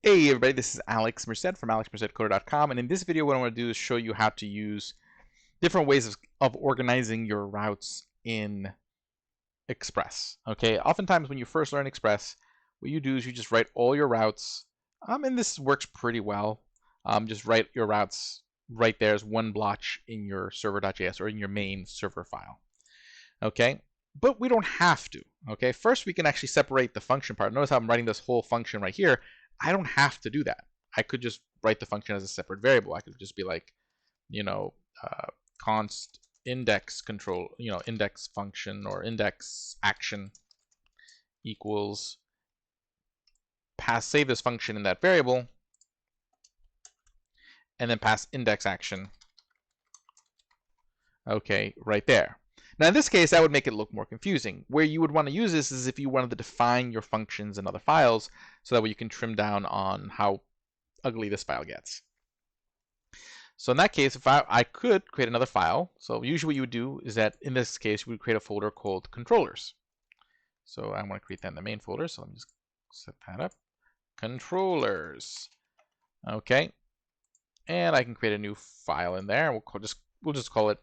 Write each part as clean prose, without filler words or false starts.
Hey everybody, this is Alex Merced from alexmercedcoder.com, and in this video what I want to do is show you how to use different ways of organizing your routes in Express. Okay, oftentimes when you first learn Express, what you do is you just write all your routes, and this works pretty well. Just write your routes right there as one blotch in your server.js or in your main server file. Okay, but we don't have to. Okay, first we can actually separate the function part. Notice how I'm writing this whole function right here. I don't have to do that. I could just write the function as a separate variable. I could just be like, const index control, index function or index action equals save this function in that variable, and then pass index action. Okay, right there. Now in this case, that would make it look more confusing. Where you would want to use this is if you wanted to define your functions in other files, so that way you can trim down on how ugly this file gets. So in that case, if I could create another file. So usually what you would do is that in this case, we would create a folder called controllers. So I want to create that in the main folder. So let me just set that up. Controllers. Okay. And I can create a new file in there. We'll just call it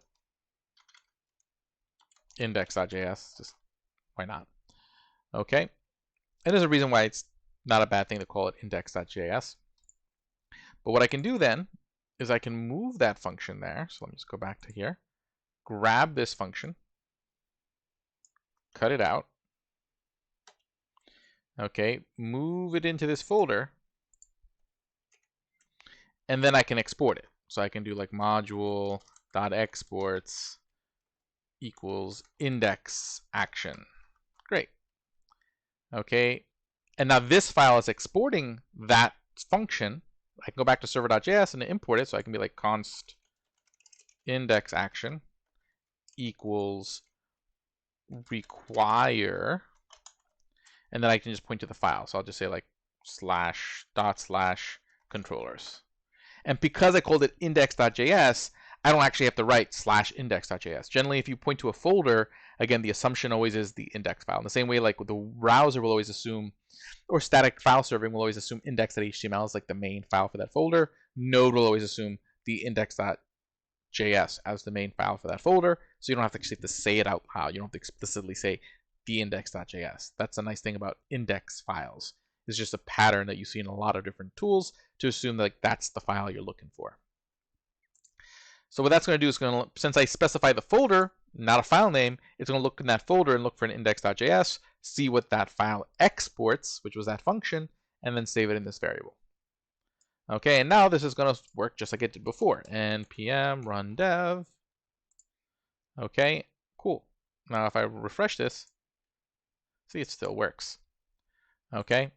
index.js. Just why not? Okay. And there's a reason why it's not a bad thing to call it index.js. But what I can do then is I can move that function there. So let me just go back to here. Grab this function. Cut it out. Okay. Move it into this folder. And then I can export it. So I can do like module.exports equals index action. Great. Okay. And now this file is exporting that function. I can go back to server.js and import it. So I can be like const index action equals require. And then I can just point to the file. So I'll just say like // controllers. And because I called it index.js, I don't actually have to write /index.js. Generally, if you point to a folder, again, the assumption always is the index file. In the same way, like the browser will always assume, or static file serving will always assume index.html is like the main file for that folder. Node will always assume the index.js as the main file for that folder. So you don't have to actually say it out loud. You don't have to explicitly say the index.js. That's a nice thing about index files. It's just a pattern that you see in a lot of different tools to assume that that's the file you're looking for. So what that's going to do is since I specify the folder, not a file name, it's going to look in that folder and look for an index.js, see what that file exports, which was that function, and then save it in this variable. Okay, and now this is going to work just like it did before. npm run dev. Okay, cool. Now if I refresh this, see, it still works. Okay.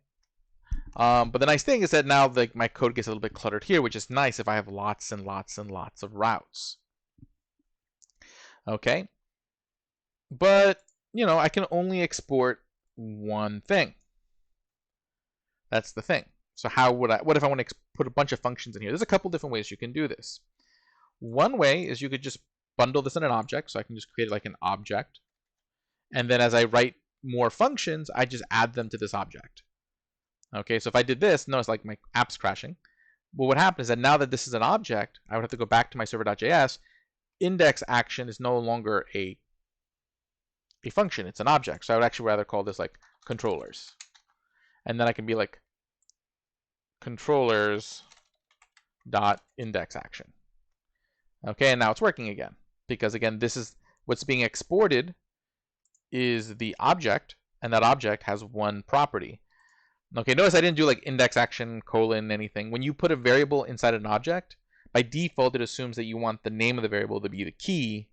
But the nice thing is that now my code gets a little bit cluttered here, which is nice if I have lots and lots and lots of routes. Okay. But, I can only export one thing. That's the thing. So what if I want to put a bunch of functions in here? There's a couple different ways you can do this. One way is you could just bundle this in an object. So I can just create like an object. And then as I write more functions, I just add them to this object. Okay, so if I did this, notice like my app's crashing. Well, what happens is that now that this is an object, I would have to go back to my server.js. Index action is no longer a function, it's an object. So I would actually rather call this like controllers. And then I can be like controllers dot index action. Okay, and now it's working again. Because again, this is what's being exported is the object, and that object has one property. Okay, notice I didn't do like index action colon anything. When you put a variable inside an object, by default it assumes that you want the name of the variable to be the key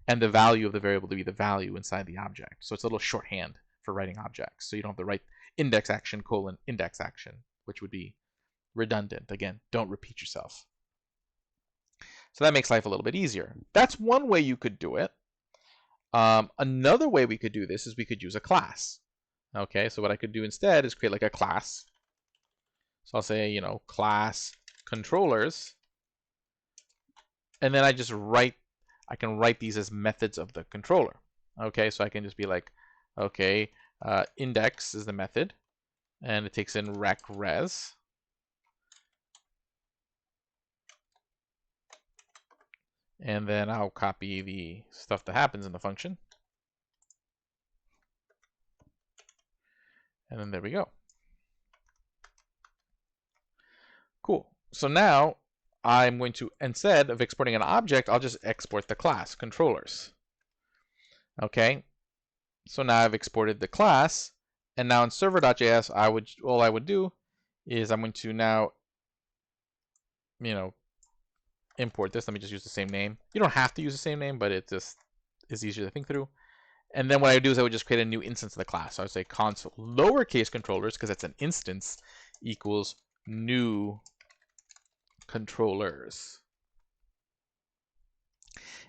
and the value of the variable to be the value inside the object. So it's a little shorthand for writing objects. So you don't have to write index action colon index action, which would be redundant. Again, don't repeat yourself. So that makes life a little bit easier. That's one way you could do it. Another way we could do this is we could use a class. Okay, so what I could do instead is create like a class. So I'll say, class controllers. And then I can write these as methods of the controller. Okay, so I can just be like, okay, index is the method. And it takes in rec res. And then I'll copy the stuff that happens in the function. And then there we go. Cool. So now I'm going to, instead of exporting an object, I'll just export the class, controllers. Okay. So now I've exported the class. And now in server.js, all I would do is I'm going to now, import this. Let me just use the same name. You don't have to use the same name, but it just is easier to think through. And then what I would do is I would just create a new instance of the class. So I would say console lowercase controllers, because it's an instance, equals new controllers.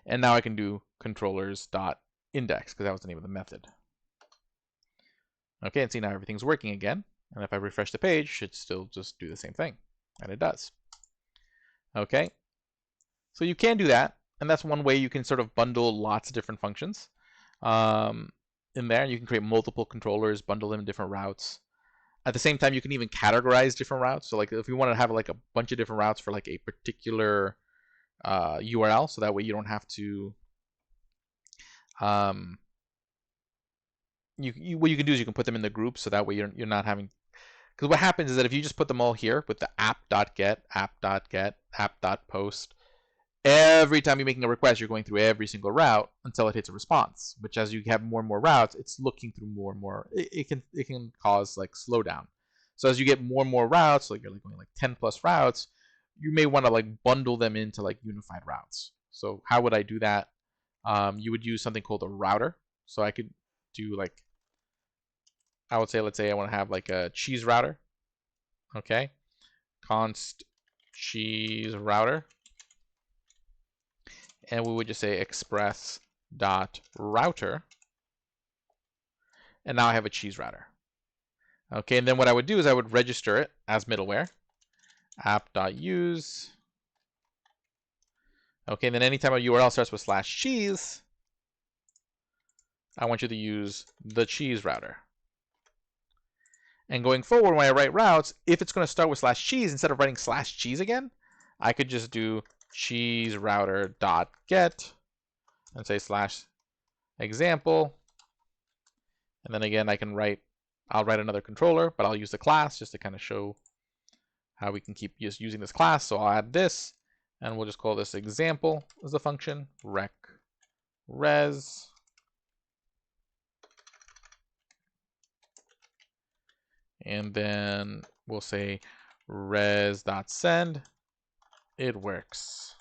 And now I can do controllers.index, because that was the name of the method. Okay, and see now everything's working again. And if I refresh the page, it should still just do the same thing. And it does. Okay, so you can do that. And that's one way you can sort of bundle lots of different functions in there. You can create multiple controllers, bundle them in different routes. At the same time, you can even categorize different routes. So like if you want to have like a bunch of different routes for like a particular URL, so that way you don't have to what you can do is you can put them in the groups, so that way you're not having, because what happens is that if you just put them all here with the app.get, app.get, app.post, every time you're making a request, you're going through every single route until it hits a response. Which, as you have more and more routes, it's looking through more and more. It can cause like slowdown. So as you get more and more routes, like you're like going like 10 plus routes, you may want to like bundle them into like unified routes. So how would I do that? You would use something called a router. So I could do like, I would say, let's say I want to have like a cheese router. Okay, const cheese router. And we would just say express.router. And now I have a cheese router. Okay, and then what I would do is I would register it as middleware. App.use. Okay, and then anytime a URL starts with /cheese, I want you to use the cheese router. And going forward, when I write routes, if it's going to start with /cheese, instead of writing /cheese again, I could just do cheese router dot get and say /example. And then again, I'll write another controller, but I'll use the class just to kind of show how we can keep just using this class. So I'll add this, and we'll just call this example as a function, rec res. And then we'll say res.send. It works.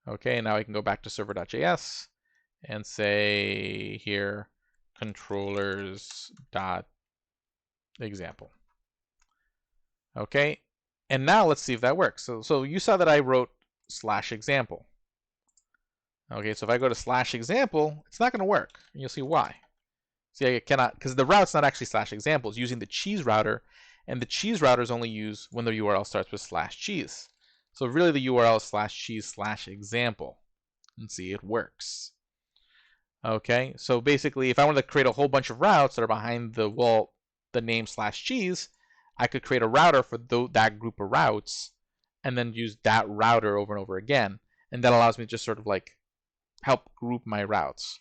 Okay, now I can go back to server.js and say here controllers.example. Okay, and now let's see if that works. So you saw that I wrote /example. Okay, so if I go to /example, it's not going to work. And you'll see why. See, I cannot, because the route's not actually /example. It's using the cheese router, and the cheese router is only used when the URL starts with /cheese. So really the URL is /cheese/example. And see, it works. Okay, so basically if I wanted to create a whole bunch of routes that are behind the name /cheese, I could create a router for that group of routes and then use that router over and over again. And that allows me to just sort of like help group my routes.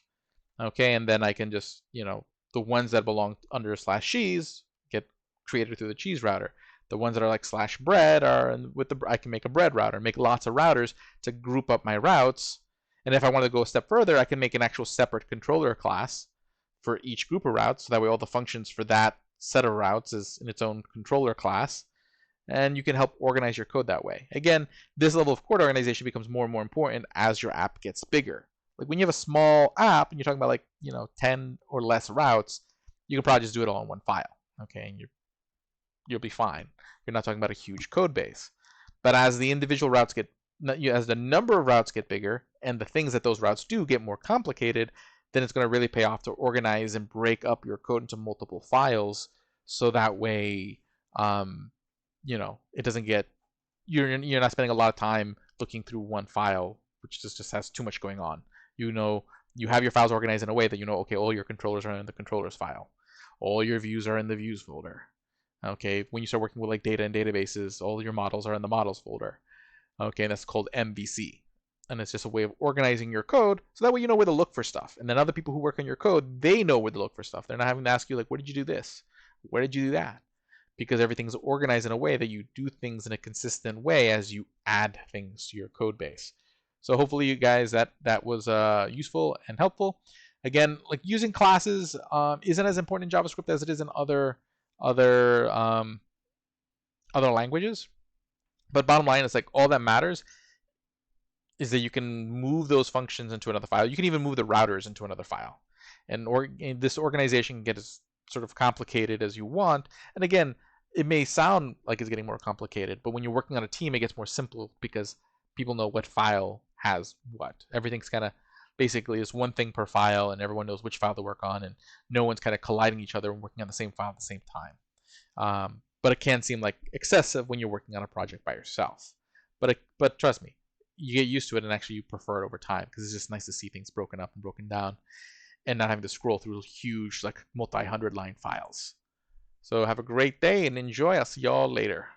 Okay, and then I can just, the ones that belong under /cheese get created through the cheese router. The ones that are like /bread are I can make a bread router, make lots of routers to group up my routes. And if I want to go a step further, I can make an actual separate controller class for each group of routes. So that way all the functions for that set of routes is in its own controller class. And you can help organize your code that way. Again, this level of code organization becomes more and more important as your app gets bigger. Like when you have a small app and you're talking about like, 10 or less routes, you can probably just do it all in one file. Okay, and you'll be fine. You're not talking about a huge code base. But as the individual routes as the number of routes get bigger and the things that those routes do get more complicated, then it's going to really pay off to organize and break up your code into multiple files, so that way, it doesn't get, you're not spending a lot of time looking through one file, which just has too much going on. You have your files organized in a way that okay, all your controllers are in the controllers file, all your views are in the views folder. Okay, when you start working with like data and databases, all your models are in the models folder. Okay, and that's called MVC. and it's just a way of organizing your code, so that way you know where to look for stuff. And then other people who work on your code, they know where to look for stuff. They're not having to ask you, like, where did you do this? Where did you do that? Because everything's organized in a way that you do things in a consistent way as you add things to your code base. So hopefully you guys that was useful and helpful. Again, like using classes isn't as important in JavaScript as it is in other languages. But bottom line is, like, all that matters is that you can move those functions into another file. You can even move the routers into another file. And this organization can get as sort of complicated as you want. And again, it may sound like it's getting more complicated, but when you're working on a team, it gets more simple because people know what file has what. Everything's kind of basically is one thing per file, and everyone knows which file to work on, and no one's kind of colliding each other and working on the same file at the same time. But it can seem like excessive when you're working on a project by yourself. But trust me, you get used to it, and actually you prefer it over time because it's just nice to see things broken up and broken down and not having to scroll through huge, like, multi-100 line files. So have a great day and enjoy. I'll see y'all later.